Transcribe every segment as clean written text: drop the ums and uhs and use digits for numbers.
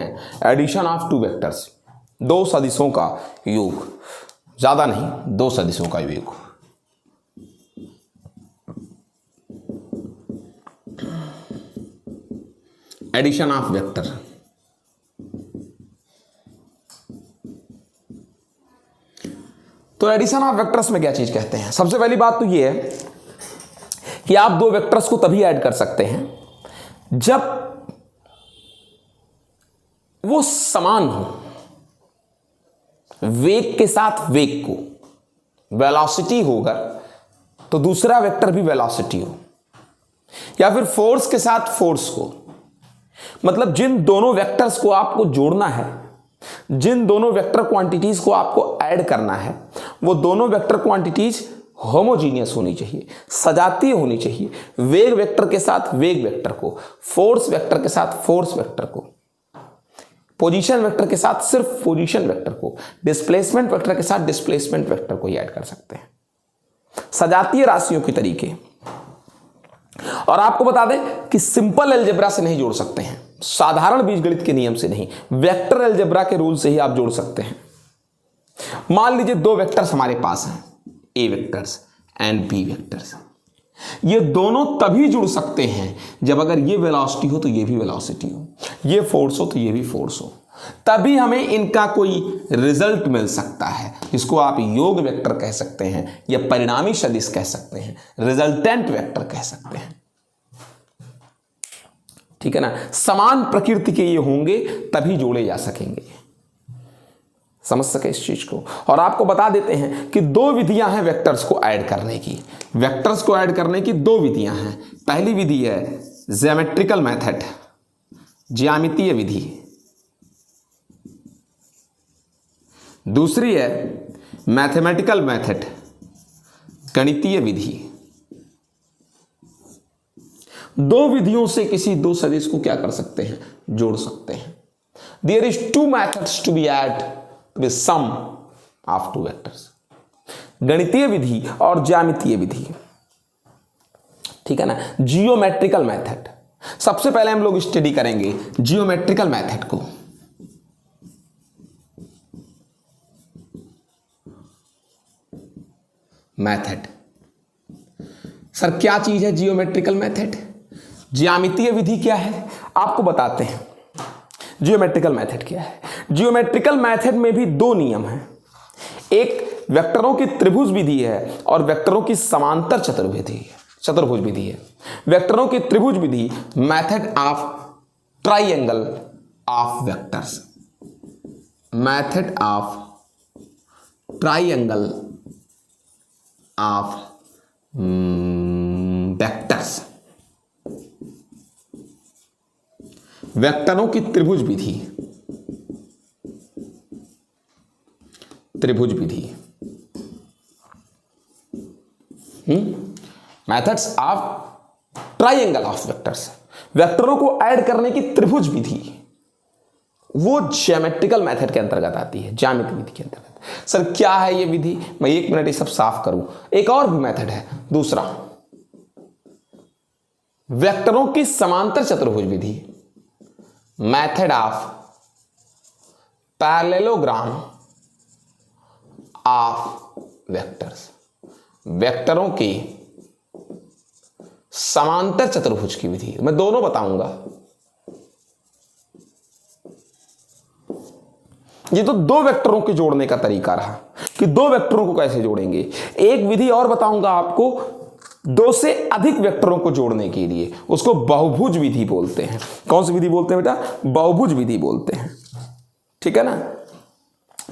हैं addition of two vectors, दो सदिशों का योग, ज्यादा नहीं, दो सदिशों का योग। एडिशन ऑफ वेक्टर, तो एडिशन ऑफ वेक्टर्स में क्या चीज कहते हैं? सबसे पहली बात तो ये है कि आप दो वेक्टर्स को तभी ऐड कर सकते हैं जब वो समान हो, वेग के साथ वेग को, वेलोसिटी होगा तो दूसरा वेक्टर भी वेलोसिटी हो, या फिर फोर्स के साथ फोर्स को। मतलब जिन दोनों वेक्टर्स को आपको जोड़ना है, जिन दोनों वेक्टर क्वांटिटीज को आपको ऐड करना है, वो दोनों वेक्टर क्वांटिटीज होमोजीनियस होनी चाहिए, सजातीय होनी चाहिए। वेग वेक्टर के साथ वेग वेक्टर को, फोर्स वेक्टर के साथ फोर्स वेक्टर को, पोजीशन वेक्टर के साथ सिर्फ पोजीशन वेक्टर को, डिस्प्लेसमेंट वेक्टर के साथ डिस्प्लेसमेंट वेक्टर को ही ऐड कर सकते हैं, सजातीय राशियों के तरीके। और आपको बता दें कि सिंपल अलजेब्रा से नहीं जोड़ सकते हैं, साधारण बीजगणित के नियम से नहीं, वेक्टर अलजेब्रा के रूल से ही आप जोड़ सकते हैं। मान लीजिए दो वेक्टर्स हमारे पास हैं, ए वेक्टर्स एंड बी वेक्टर्स। ये दोनों तभी जुड़ सकते हैं जब अगर ये वेलोसिटी हो तो ये भी वेलोसिटी हो, ये फोर्स हो तो ये भी फोर्स हो, तभी हमें इनका कोई रिजल्ट मिल सकता है, जिसको आप योग वेक्टर कह सकते हैं या परिणामी सदिश कह सकते हैं, रिजल्टेंट वेक्टर कह सकते हैं। ठीक है ना? समान प्रकृति के ये होंगे तभी जोड़े जा सकेंगे। समझ सके इस चीज को। और आपको बता देते हैं कि दो विधियां हैं वेक्टर्स को ऐड करने की। वेक्टर्स को ऐड करने की दो विधियां हैं। पहली विधि है ज्योमेट्रिकल मेथड, ज्यामितीय विधि। दूसरी है मैथमेटिकल मेथड, गणितीय विधि। दो विधियों से किसी दो सदिश को क्या कर सकते हैं? जोड़ सकते हैं। There is two methods to be add to the sum of two vectors, गणितीय विधि और ज्यामितीय विधि। ठीक है ना? जियोमेट्रिकल मेथड सबसे पहले हम लोग स्टडी करेंगे, जियोमेट्रिकल मेथड को। मेथड सर क्या चीज है जियोमेट्रिकल मेथड? ज्यामितीय विधि क्या है आपको बताते हैं। जियोमेट्रिकल मेथड क्या है? जियोमेट्रिकल मेथड में भी दो नियम हैं। एक वेक्टरों की त्रिभुज विधि है और वेक्टरों की समांतर चतुर्भुज विधि है। वेक्टरों की त्रिभुज विधि method of triangle of vectors, method of triangle of vectors, वेक्टरों की त्रिभुज विधि, methods of triangle of vectors, वेक्टरों को ऐड करने की त्रिभुज विधि, वो ज्योमेट्रिकल मेथड के अंतर्गत आती है, ज्यामितीय विधि के अंतर्गत। सर क्या है ये विधि? मैं एक मिनट ये सब साफ करूं। एक और भी मेथड है दूसरा, वेक्टरों की समांतर चतुर्भुज विधि, method of parallelogram of vectors, वेक्टरों की समांतर चतुर्भुज की विधि। मैं दोनों बताऊंगा। ये तो दो वेक्टरों के जोड़ने का तरीका रहा कि दो वेक्टरों को कैसे जोड़ेंगे। एक विधि और बताऊंगा आपको, दो से अधिक वेक्टरों को जोड़ने के लिए, उसको बहुभुज विधि बोलते हैं। कौन सी विधि बोलते हैं बेटा? बहुभुज विधि बोलते हैं। ठीक है ना?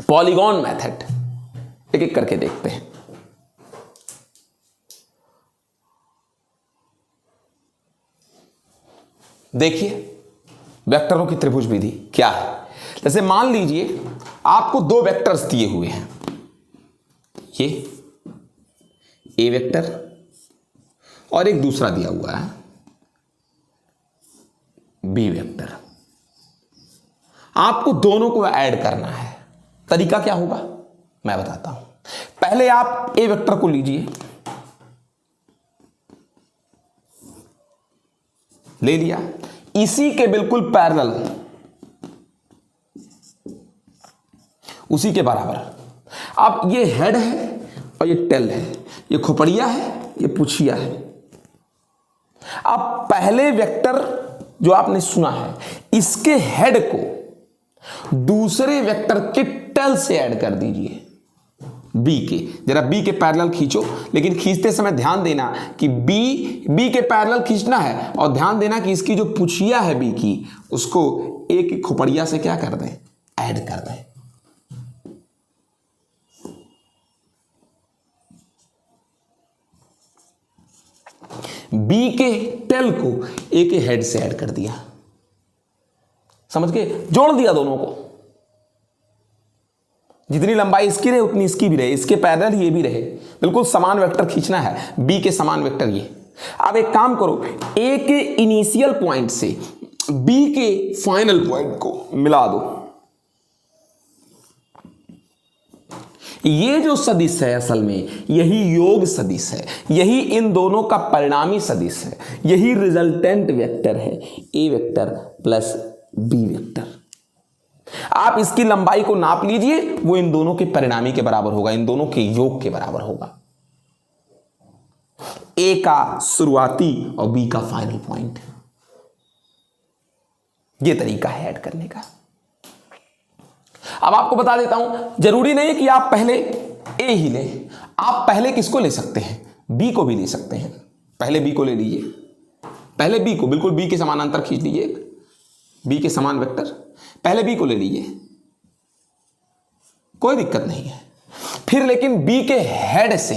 पॉलीगॉन मेथड, एक एक करके देखते हैं। देखिए वेक्टरों की त्रिभुज विधि क्या है। जैसे मान लीजिए आपको दो वेक्टर्स दिए हुए हैं, ये ए वेक्टर और एक दूसरा दिया हुआ है बी वेक्टर। आपको दोनों को ऐड करना है। तरीका क्या होगा मैं बताता हूं। पहले आप ए वेक्टर को लीजिए, ले लिया, इसी के बिल्कुल पैरेलल उसी के बराबर। अब ये हेड है और ये टेल है, ये खोपड़िया है, ये पुछिया है। अब पहले वेक्टर जो आपने सुना है, इसके हेड को दूसरे वेक्टर के टेल से ऐड कर दीजिए, बी के। जरा बी के पैरेलल खींचो, लेकिन खींचते समय ध्यान देना कि बी के पैरेलल खींचना है, और ध्यान देना कि इसकी जो पुछिया है बी की, उसको ए की खोपड़िया से क्या कर दें, ऐड कर दें। बी के टेल को ए के हेड से ऐड कर दिया, समझ के जोड़ दिया दोनों को। जितनी लंबाई इसकी रहे उतनी इसकी भी रहे, इसके पैरेलल ये भी रहे, बिल्कुल समान वेक्टर खींचना है, बी के समान वेक्टर ये। अब एक काम करो, ए के इनिशियल पॉइंट से बी के फाइनल पॉइंट को मिला दो। ये जो सदिश है असल में यही योग सदिश है, यही इन दोनों का परिणामी सदिश है, यही रिजल्टेंट वेक्टर है, ए वेक्टर प्लस बी वेक्टर। आप इसकी लंबाई को नाप लीजिए, वो इन दोनों के परिणामी के बराबर होगा, इन दोनों के योग के बराबर होगा। ए का शुरुआती और बी का फाइनल पॉइंट। ये तरीका है ऐड करने का। अब आपको बता देता हूं, जरूरी नहीं है कि आप पहले ए ही लें, आप पहले किसको ले सकते हैं, बी को भी ले सकते हैं। पहले बी को ले लीजिए, पहले बी को बिल्कुल बी के समानांतर खींच लीजिए, बी के समान वेक्टर, पहले बी को ले लीजिए, कोई दिक्कत नहीं है। फिर लेकिन बी के हेड से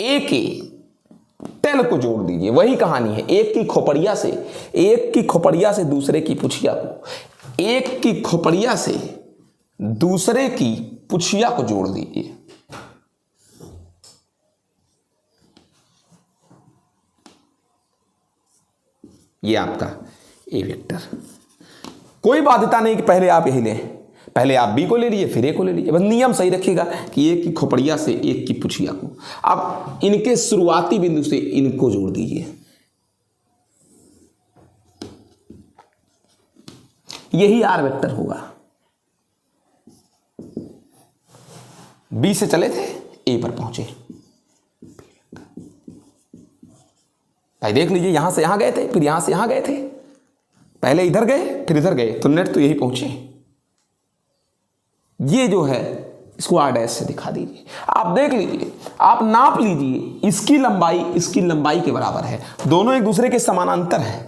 ए के टेल को जोड़ दीजिए, वही कहानी है। एक की खोपड़िया से दूसरे की पुछिया को, एक की खोपड़िया से दूसरे की पुछिया को जोड़ दीजिए। ये आपका ए वेक्टर। कोई बाध्यता नहीं कि पहले आप यही लें, पहले आप बी को ले लीजिए फिर ए को ले लीजिए, बस नियम सही रखिएगा कि एक की खोपड़िया से एक की पुछिया को। अब इनके शुरुआती बिंदु से इनको जोड़ दीजिए, यही आर वेक्टर होगा। बी से चले थे ए पर पहुंचे, भाई देख लीजिए, यहां से यहां गए थे, फिर यहां से यहां गए थे, पहले इधर गए फिर इधर गए, तो नेट तो यही पहुंचे। ये जो है इसको आर डैश से दिखा दीजिए। आप देख लीजिए, आप नाप लीजिए, इसकी लंबाई के बराबर है, दोनों एक दूसरे के समानांतर हैं,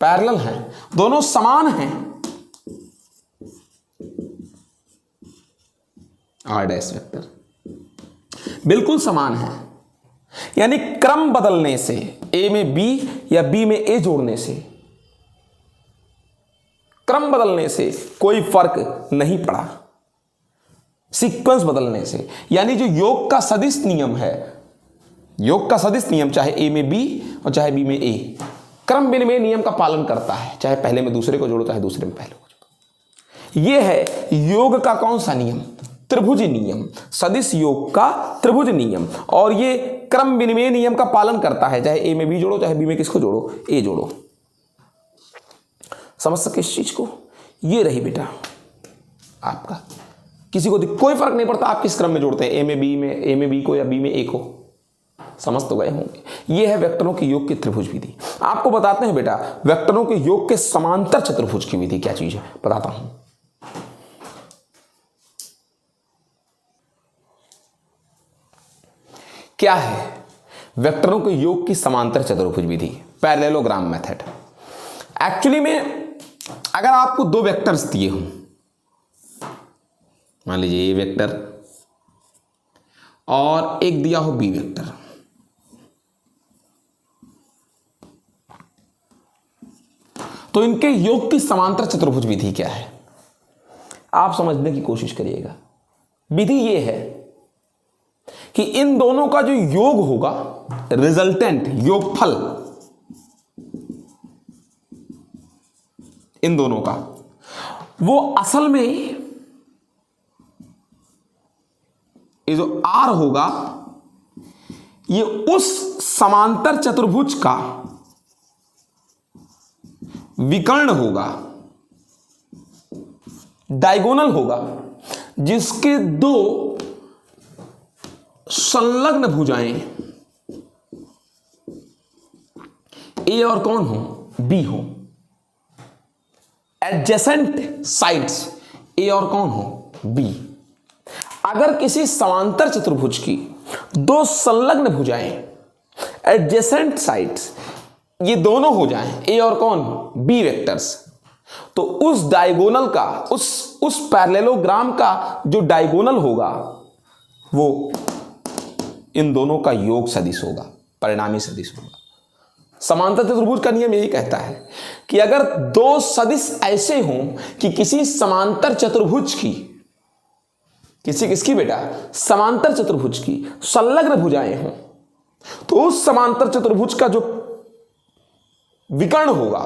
पैरेलल हैं, दोनों समान हैं। आर डैश वेक्टर बिल्कुल समान है, यानी क्रम बदलने से, ए में बी या बी में ए जोड़ने से, क्रम बदलने से कोई फर्क नहीं पड़ा, सीक्वेंस बदलने से। यानी जो योग का सदिश नियम है, योग का सदिश नियम चाहे ए में बी और चाहे बी में ए, क्रम विनिमय नियम का पालन करता है, चाहे पहले में दूसरे को जोड़ो चाहे दूसरे में पहले को जोड़ो। यह है योग का कौन सा नियम, त्रिभुज नियम, सदिश योग का त्रिभुज नियम। और ये क्रम विनिमय नियम का पालन करता है, चाहे ए में बी जोड़ो चाहे बी में किसको जोड़ो, ए जोड़ो। समझ सके इस चीज को। ये रही बेटा आपका, किसी को कोई फर्क नहीं पड़ता आप किस क्रम में जोड़ते हैं, ए में बी को या बी में ए को, समझ तो गए होंगे। ये है वेक्टरों के योग की त्रिभुज विधि। आपको बताते हैं बेटा वेक्टरों के योग के समांतर चतुर्भुज की विधि क्या चीज है, बताता हूं। क्या है वेक्टरों के योग की समांतर चतुर्भुज विधि, पैरेललोग्राम मेथड। एक्चुअली में अगर आपको दो वेक्टर्स दिए हों, मान लीजिए ए वेक्टर और एक दिया हो बी वेक्टर, तो इनके योग की समांतर चतुर्भुज विधि क्या है, आप समझने की कोशिश करिएगा। विधि यह है कि इन दोनों का जो योग होगा, रिजल्टेंट योगफल, इन दोनों का, वो असल में ये जो आर होगा ये उस समांतर चतुर्भुज का विकर्ण होगा डायगोनल होगा जिसके दो संलग्न भुजाएं ए और कौन हो, बी हो, एडजेसेंट साइड्स ए और कौन हो, बी। अगर किसी समांतर चतुर्भुज की दो संलग्न भुजाएं एडजेसेंट साइड्स ये दोनों हो जाएं ए और कौन, बी वेक्टर्स, तो उस डायगोनल का उस पैरेललोग्राम का जो डायगोनल होगा वो इन दोनों का योग सदिश होगा, परिणामी सदिश होगा। समांतर चतुर्भुज का नियम यही कहता है कि अगर दो सदिश ऐसे हों कि किसी समांतर चतुर्भुज की, किसकी बेटा, समांतर चतुर्भुज की संलग्न भुजाएं हों, तो उस समांतर चतुर्भुज का जो विकर्ण होगा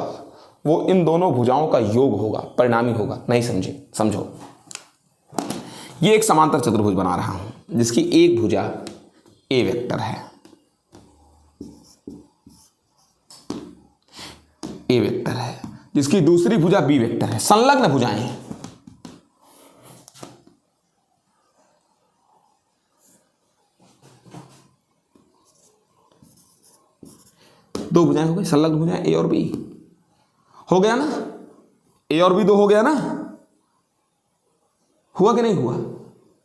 वो इन दोनों भुजाओं का योग होगा, परिणामी होगा। नहीं समझे, समझो। ये एक समांतर चतुर्भुज बना रहा हूं जिसकी एक भुजा ए वेक्टर है, ए वेक्टर है, जिसकी दूसरी भुजा बी वेक्टर है, संलग्न भुजाएं हैं। दो भुजाएं हो गई, संलग्न भुजाएं ए और बी, हो गया ना, ए और बी दो हो गया ना, हुआ कि नहीं हुआ।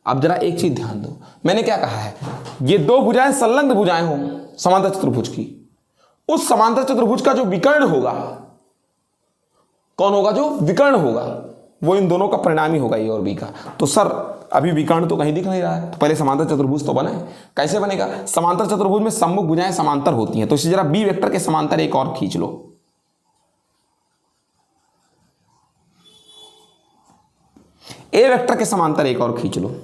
अब जरा एक चीज ध्यान दो, मैंने क्या कहा है, ये दो भुजाएं संलग्न भुजाएं हो समांतर चतुर्भुज की, उस समांतर चतुर्भुज का जो विकर्ण होगा, कौन होगा, जो विकर्ण होगा, वो इन दोनों का परिणामी होगा ए और बी का। तो सर अभी विकर्ण तो कहीं दिख नहीं रहा है, तो पहले समांतर चतुर्भुज तो बने। कैसे बनेगा, समांतर चतुर्भुज में सम्मुख भुजाएं समांतर होती हैं, तो इसे जरा बी वेक्टर के समांतर एक और खींच लो। ए वेक्टर के समांतर एक और खींच लो,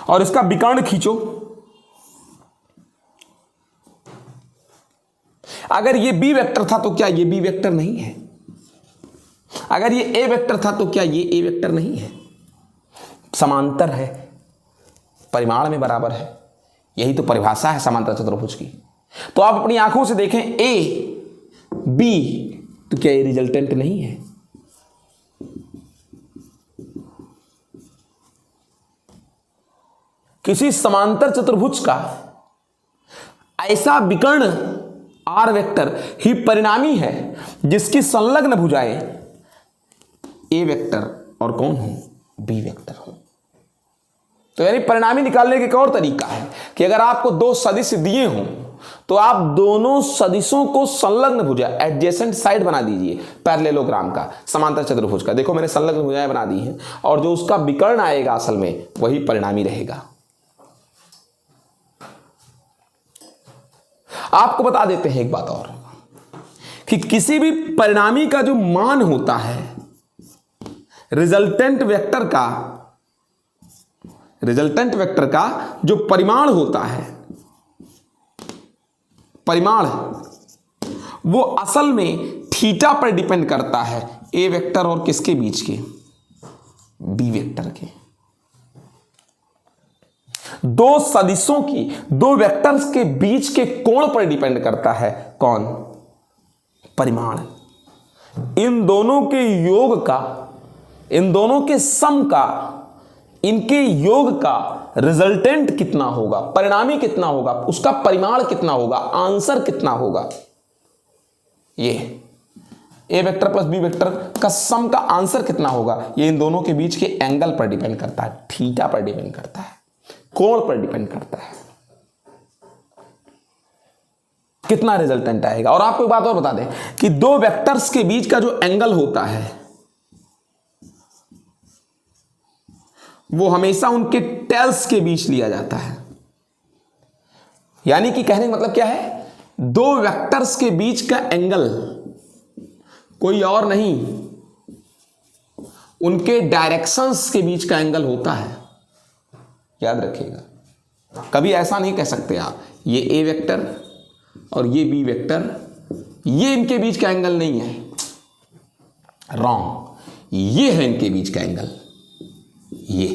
और इसका विकर्ण खींचो। अगर ये बी वेक्टर था तो क्या ये बी वेक्टर नहीं है, अगर ये ए वेक्टर था तो क्या ये ए वेक्टर नहीं है, समांतर है, परिमाण में बराबर है, यही तो परिभाषा है समांतर चतुर्भुज की। तो आप अपनी आंखों से देखें ए बी, तो क्या ये रिजल्टेंट नहीं है, किसी समांतर चतुर्भुज का ऐसा विकर्ण आर वेक्टर ही परिणामी है जिसकी संलग्न भुजाएं ए वेक्टर और कौन हो, बी वेक्टर हो। तो यानी परिणामी निकालने का एक और तरीका है कि अगर आपको दो सदिश दिए हों तो आप दोनों सदिशों को संलग्न भुजा एडजेसेंट साइड बना दीजिए पैरेललोग्राम का, समांतर चतुर्भुज का। देखो मैंने संलग्न भुजाएं बना दी हैं, और जो उसका विकर्ण आएगा असल में वही परिणामी रहेगा। आपको बता देते हैं एक बात और कि किसी भी परिणामी का जो मान होता है, रिजल्टेंट वेक्टर का जो परिमाण होता है, परिमाण वो असल में थीटा पर डिपेंड करता है, ए वेक्टर और किसके बीच के, बी वेक्टर के। दो सदिशों की, दो वेक्टर्स के बीच के कोण पर डिपेंड करता है कौन, परिमाण। इन दोनों के योग का, इन दोनों के सम का, इनके योग का रिजल्टेंट कितना होगा, परिणामी कितना होगा, उसका परिमाण कितना होगा, आंसर कितना होगा, ये ए वेक्टर प्लस बी वेक्टर का सम का आंसर कितना होगा, ये इन दोनों के बीच के एंगल पर डिपेंड करता है, थीटा पर डिपेंड करता है, कोण पर डिपेंड करता है, कितना रिजल्टेंट आएगा। और आपको एक बात और बता दें कि दो वेक्टर्स के बीच का जो एंगल होता है वो हमेशा उनके टेल्स के बीच लिया जाता है। यानी कि कहने का मतलब क्या है, दो वेक्टर्स के बीच का एंगल कोई और नहीं, उनके डायरेक्शंस के बीच का एंगल होता है, याद रखिएगा। कभी ऐसा नहीं कह सकते आप ये ए वेक्टर और ये बी वेक्टर, ये इनके बीच का एंगल नहीं है, रॉन्ग, ये है इनके बीच का एंगल, ये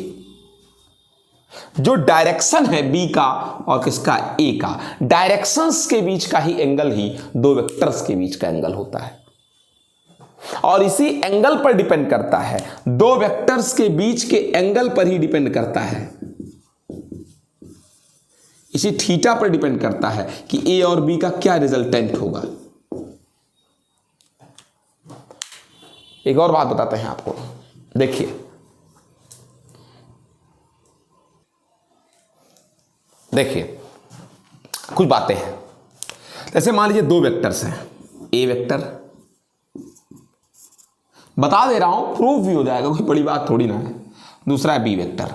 जो डायरेक्शन है बी का और किसका, ए का, डायरेक्शंस के बीच का ही एंगल ही दो वेक्टर्स के बीच का एंगल होता है। और इसी एंगल पर डिपेंड करता है, दो वेक्टर्स के बीच के एंगल पर ही डिपेंड करता है, इसी थीटा पर डिपेंड करता है कि ए और बी का क्या रिजल्टेंट होगा। एक और बात बताते हैं आपको, देखिए कुछ बातें हैं। जैसे मान लीजिए दो वेक्टर्स हैं, ए वेक्टर, बता दे रहा हूं, प्रूफ भी हो जाएगा, कोई बड़ी बात थोड़ी ना है। दूसरा है बी वेक्टर,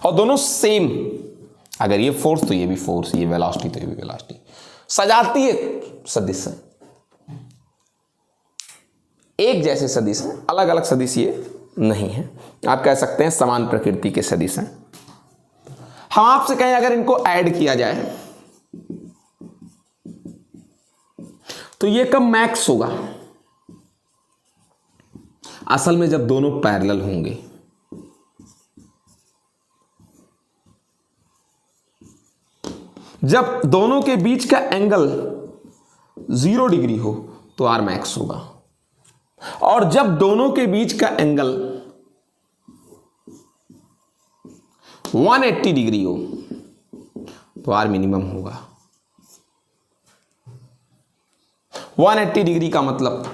और दोनों सेम, अगर ये फोर्स तो ये भी फोर्स, ये वेलोसिटी तो ये भी वेलोसिटी, सजातीय सदिश है, एक जैसे सदिश हैं, अलग अलग सदिश ये नहीं है। आप कह सकते हैं समान प्रकृति के सदिश हैं। हम आपसे कहें अगर इनको ऐड किया जाए तो ये कब मैक्स होगा? असल में जब दोनों पैरेलल होंगे। जब दोनों के बीच का एंगल 0 डिग्री हो तो आर मैक्स होगा, और जब दोनों के बीच का एंगल 180 डिग्री हो तो आर मिनिमम होगा। 180 डिग्री का मतलब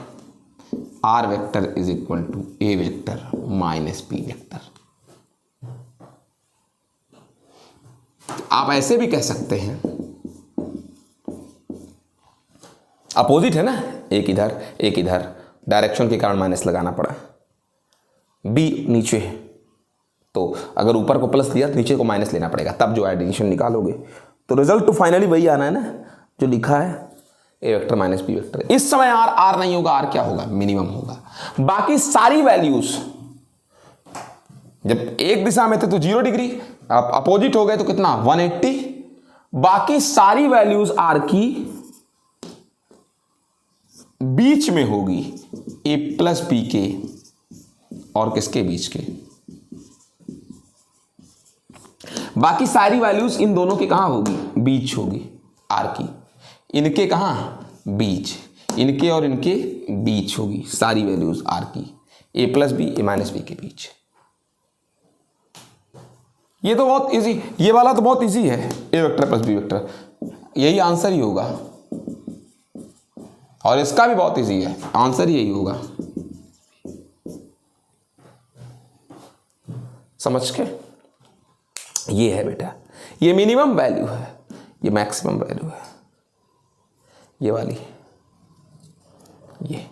R vector is equal to A vector minus B vector. आप ऐसे भी कह सकते हैं, अपोजिट है ना, एक इधर, डायरेक्शन के कारण माइनस लगाना पड़ा। बी नीचे है तो अगर ऊपर को प्लस दिया तो नीचे को माइनस लेना पड़ेगा, तब जो एडिशन निकालोगे तो रिजल्ट तो फाइनली वही आना है ना जो लिखा है, ए वेक्टर माइनस बी वेक्टर। इस समय आर नहीं होगा, आर क्या होगा, मिनिमम होगा। बाकी सारी वैल्यूज जब एक दिशा में थे तो 0 डिग्री, आप अपोजिट हो गए तो कितना, 180। बाकी सारी वैल्यूज आर की बीच में होगी, ए प्लस बी के और किसके बीच के, बाकी सारी वैल्यूज इन दोनों के कहां होगी, बीच होगी आर की, इनके कहां, बीच, इनके और इनके बीच होगी सारी वैल्यूज आर की, ए प्लस बी ए माइनस बी के बीच। ये तो बहुत इजी, ये वाला तो बहुत इजी है, ए वेक्टर प्लस बी वेक्टर, यही आंसर ही होगा। और इसका भी बहुत इजी है, आंसर यही होगा। समझ के, ये है बेटा, ये मिनिमम वैल्यू है, ये मैक्सिमम वैल्यू है, ये वाली, ये।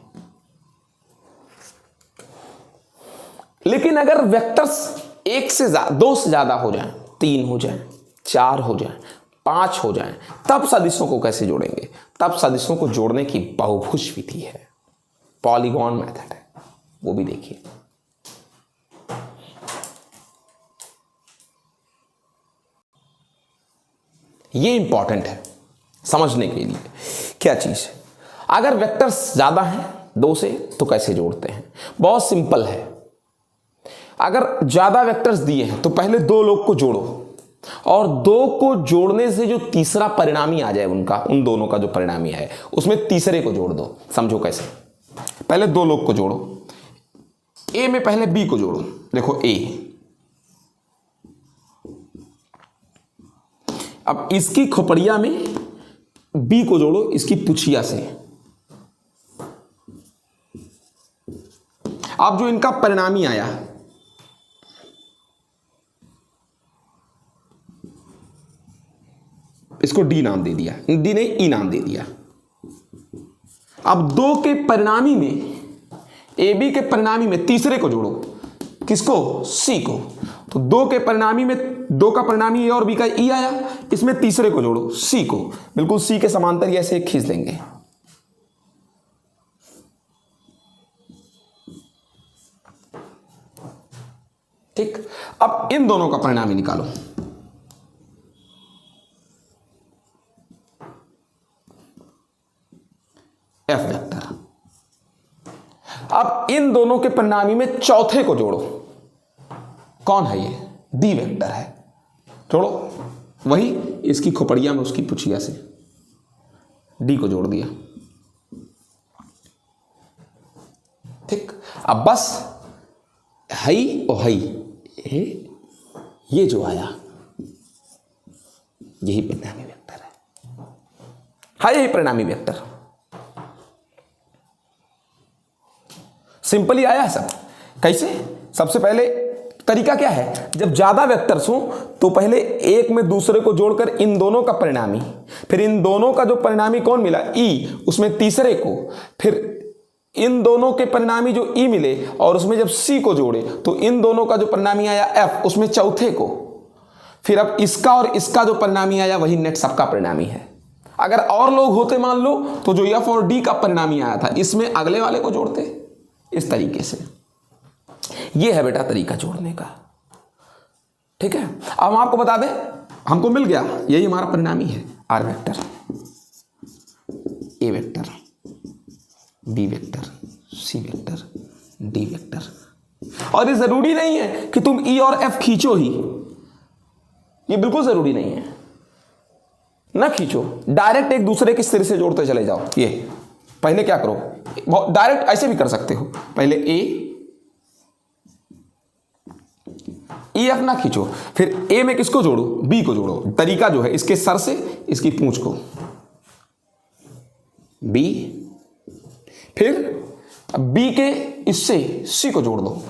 लेकिन अगर वेक्टर्स एक से दो से ज्यादा हो जाएं, 3 हो जाएं, 4 हो जाएं, 5 हो जाएं, तब सदिशों को कैसे जोड़ेंगे? तब सदिशों को जोड़ने की बहुभुज विधि है, पॉलीगॉन मेथड है, वो भी देखिए। ये इंपॉर्टेंट है समझने के लिए। क्या चीज? अगर वेक्टर्स ज्यादा हैं 2 से तो कैसे जोड़ते हैं? बहुत सिंपल है। अगर ज्यादा वेक्टर्स दिए हैं तो पहले 2 लोग को जोड़ो, और 2 को जोड़ने से जो तीसरा परिणामी आ जाए उनका, उन दोनों का जो परिणामी है उसमें तीसरे को जोड़ दो। समझो कैसे? पहले 2 लोग को जोड़ो, ए में पहले बी को जोड़ो। देखो ए, अब इसकी खोपड़िया में बी को जोड़ो, इसकी पुछिया से। अब जो इनका परिणामी आया, इसको डी नाम दे दिया, डी ने ई नाम दे दिया। अब 2 के परिणामी में, ए बी के परिणामी में तीसरे को जोड़ो, किसको? सी को। तो 2 के परिणामी में, 2 का परिणामी ए और बी का ई आया, इसमें तीसरे को जोड़ो, सी को। बिल्कुल सी के समांतर ऐसे खींच देंगे। ठीक, अब इन दोनों का परिणामी निकालो। F vector. अब अब इन दोनों के परिणामी में चौथे को जोड़ो। कौन है ये? डी वेक्टर है। जोड़ो, वही इसकी खोपड़िया में उसकी पुछिया से डी को जोड़ दिया। ठीक, अब बस हई और हई ये जो आया यही परिणामी वेक्टर है यही परिणामी वेक्टर। सिंपली आया है सब। कैसे? सबसे पहले तरीका क्या है, जब ज्यादा वेक्टर्स हो तो पहले एक में दूसरे को जोड़कर इन दोनों का परिणामी, फिर इन दोनों का जो परिणामी कौन मिला ई, उसमें तीसरे को, फिर इन दोनों के परिणामी जो ई मिले और उसमें जब सी को जोड़े तो इन दोनों का जो परिणामी आया एफ, उसमें चौथे को, फिर अब इसका और इसका जो परिणामी आया वही नेट सबका परिणामी है। अगर और लोग होते मान लो तो जो एफ और डी का परिणामी आया था इसमें अगले वाले को जोड़ते, इस तरीके से। ये है बेटा तरीका जोड़ने का। ठीक है, अब हम आपको बता दें, हमको मिल गया यही हमारा परिणामी है, R vector, A vector, B vector, C vector, D vector. और ये जरूरी नहीं है कि तुम ई और एफ खींचो ही, ये बिल्कुल जरूरी नहीं है, ना खींचो, डायरेक्ट एक दूसरे के सिर से जोड़ते चले जाओ। ये पहले क्या करो, डायरेक्ट ऐसे भी कर सकते हो, पहले ए ई एफ ना खींचो, फिर ए में किसको जोड़ो, बी को जोड़ो। तरीका जो है इसके सर से इसकी पूंछ को बी, फिर बी के इससे सी को जोड़ दो,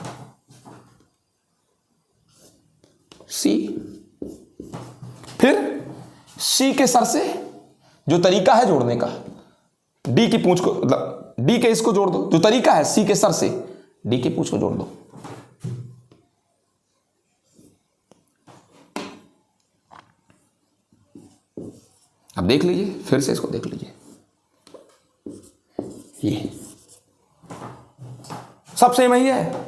सी, फिर सी के सर से जो तरीका है जोड़ने का, डी की पूंछ को, मतलब डी के इसको जोड़ दो, जो तरीका है सी के सर से डी की पूंछ को जोड़ दो। अब देख लीजिए, फिर से इसको देख लीजिए, ये सब सेम ही है।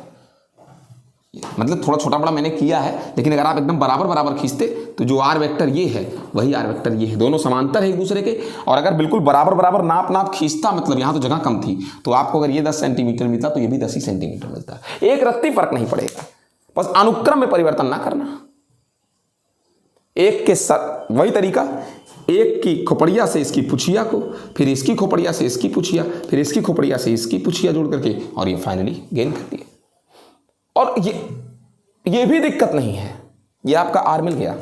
मतलब थोड़ा छोटा बड़ा मैंने किया है, लेकिन अगर आप एकदम बराबर बराबर खींचते तो जो आर वेक्टर ये है वही आर वेक्टर ये है, दोनों समांतर है एक दूसरे के। और अगर बिल्कुल बराबर बराबर नाप खींचता, मतलब यहां तो जगह कम थी, तो आपको अगर ये 10 सेंटीमीटर मिलता तो ये भी 10 ही सेंटीमीटर मिलता। एक रत्ती फर्क नहीं पड़ेगा, बस अनुक्रम में परिवर्तन ना करना। एक के साथ वही तरीका, एक की खोपड़िया से इसकी पुछिया को, फिर इसकी खोपड़िया से इसकी पुछिया, फिर इसकी खोपड़िया से इसकी पुछिया जोड़ करके, और ये फाइनली गेन कर दिए। और ये भी दिक्कत नहीं है, ये आपका आर मिल गया।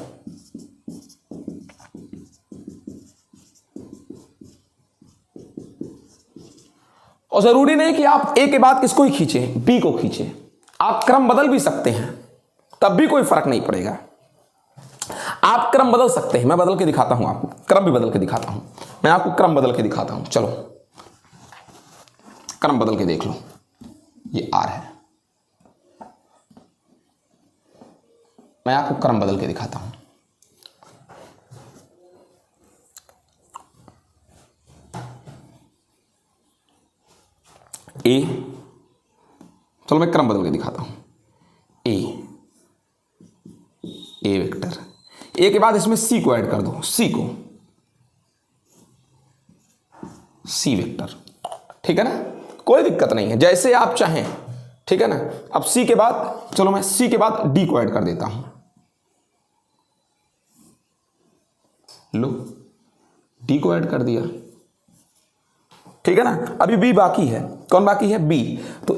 और जरूरी नहीं कि आप ए के बाद किसको ही खींचे, बी को खींचे, आप क्रम बदल भी सकते हैं, तब भी कोई फर्क नहीं पड़ेगा। आप क्रम बदल सकते हैं, मैं बदल के दिखाता हूं आपको, क्रम भी बदल के दिखाता हूं, मैं आपको क्रम बदल के दिखाता हूं। चलो क्रम बदल के देख लो, ये आर है, मैं आपको क्रम बदल के दिखाता हूं। ए, चलो मैं क्रम बदल के दिखाता हूं। ए वेक्टर, ए के बाद इसमें सी को ऐड कर दो, सी को, सी वेक्टर, ठीक है ना, कोई दिक्कत नहीं है, जैसे आप चाहें, ठीक है ना। अब सी के बाद, चलो मैं सी के बाद डी को ऐड कर देता हूं, लो डी को ऐड कर दिया, ठीक है ना। अभी बी बाकी है, कौन बाकी है, बी, तो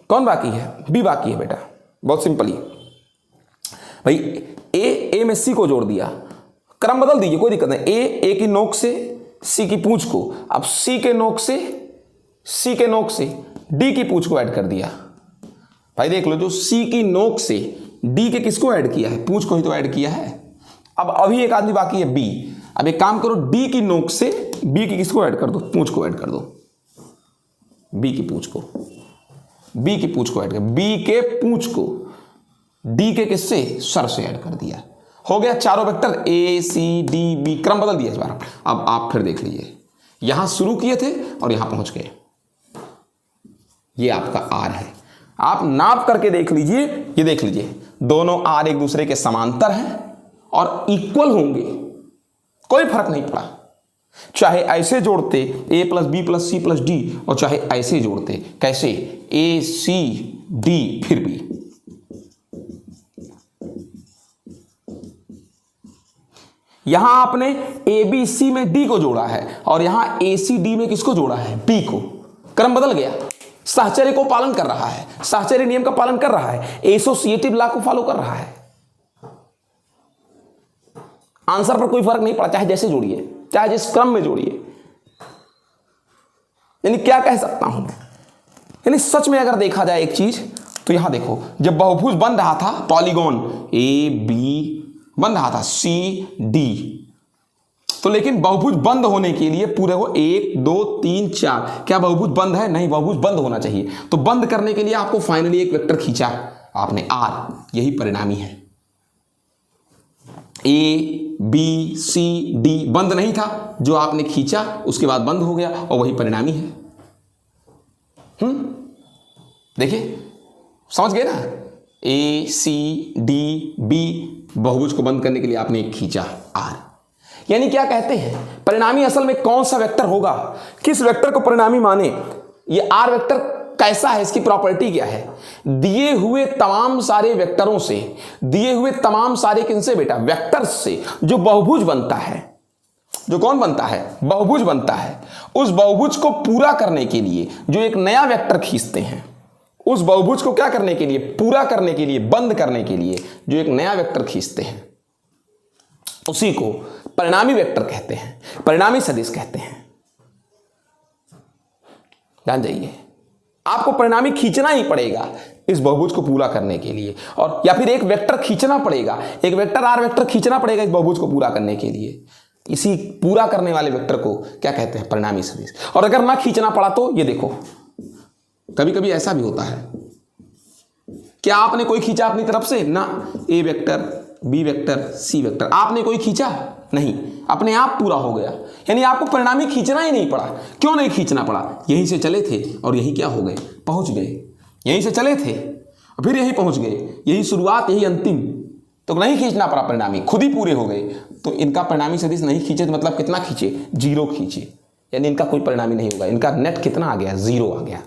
कौन बाकी है, बी बाकी है बेटा, बहुत सिंपली भाई, ए में सी को जोड़ दिया, क्रम बदल दीजिए कोई दिक्कत नहीं, ए की नोक से सी की पूंछ को, अब सी के नोक से डी की पूंछ को ऐड कर दिया। भाई देख लो, जो सी की नोक से डी के किसको ऐड किया है, पूंछ को ही तो ऐड किया है। अब अभी एक आदमी बाकी है बी, अब एक काम करो, डी की नोक से बी की किसको ऐड कर दो, पूंछ को ऐड कर दो, बी की पूंछ को ऐड कर, बी के पूंछ को डी के किससे, सर से ऐड कर दिया। हो गया चारों vector A C D B, क्रम बदल दिया इस बार। अब आप फिर देख लीजिए, यहां शुरू किए थे और यहां पहुंच गए, ये आपका आर है। आप नाप करके देख लीजिए, ये देख लीजिए, दोनों आर एक दूसरे के समांतर हैं और इक्वल होंगे, कोई फर्क नहीं पड़ा। चाहे ऐसे जोड़ते a plus B plus C plus D, और चाहे ऐसे जोड़ते, कैसे, ए सी डी फिर भी। यहां आपने ए बी सी में डी को जोड़ा है और यहां ए सी डी में किसको जोड़ा है, बी को। क्रम बदल गया, साहचर्य को पालन कर रहा है, साहचर्य नियम का पालन कर रहा है, एसोसिएटिव लॉ को फॉलो कर रहा है। आंसर पर कोई फर्क नहीं पड़ा, चाहे जैसे जोड़िए, चाहे जिस क्रम में जोड़िए। यानी क्या कह सकता हूं मैं, यानी सच में अगर देखा जाए एक चीज, तो यहां देखो, जब बहुभुज बन रहा था, पॉलीगॉन ए बी बन रहा था, सी डी, तो लेकिन बहुभुज बंद होने के लिए पूरे को 1 2 3 4, क्या बहुभुज बंद है, नहीं, बहुभुज बंद होना चाहिए। तो बंद करने के लिए आपको फाइनली एक वेक्टर खींचा आपने आर, यही परिणामी है। ए बी सी डी बंद नहीं था, जो आपने खींचा उसके बाद बंद हो गया, और वही परिणामी है। देखिए, समझ गए ना, ए सी डी बी, बहुभुज को बंद करने के लिए आपने एक खींचा आर। यानी क्या कहते हैं, परिणामी असल में कौन सा वेक्टर होगा, किस वेक्टर को परिणामी माने, ये आर वेक्टर कैसा है, इसकी प्रॉपर्टी क्या है, दिए हुए तमाम सारे वेक्टरों से, दिए हुए तमाम सारे किनसे बेटा, वेक्टर्स से जो बहुभुज बनता है, जो कौन बनता है, बहुभुज बनता है, उस बहुभुज को पूरा करने के लिए जो एक नया वेक्टर खींचते हैं, उस बहुभुज को क्या करने के लिए, पूरा करने के लिए, बंद करने के लिए जो एक नया वेक्टर खींचते हैं, उसी को परिणामी वेक्टर कहते हैं, परिणामी सदिश कहते हैं। जान जाइए, आपको परिणामी खींचना ही पड़ेगा इस बहुभुज को पूरा करने के लिए, और या फिर एक वेक्टर खींचना पड़ेगा, एक वेक्टर आर वेक्टर खींचना पड़ेगा इस बहुभुज को पूरा करने के लिए। इसी पूरा करने वाले वेक्टर को क्या कहते हैं, परिणामी सदिश। और अगर ना खींचना पड़ा तो ये देखो, कभी कभी ऐसा भी होता है, क्या आपने कोई खींचा अपनी तरफ से ना, A vector B vector C vector, आपने कोई खींचा नहीं, अपने आप पूरा हो गया। यानी आपको परिणामी खींचना ही नहीं पड़ा। क्यों नहीं खींचना पड़ा, यहीं से चले थे और यहीं क्या हो गए, पहुंच गए। यहीं से चले थे और फिर यहीं पहुंच गए, यही शुरुआत यही अंतिम, तो नहीं खींचना पड़ा, परिणामी खुद ही पूरे हो गए। तो इनका परिणामी सदिश नहीं खींचे तो मतलब कितना खींचे, 0 खींचे, यानी इनका कोई परिणामी नहीं होगा। इनका नेट कितना आ गया, 0 आ गया।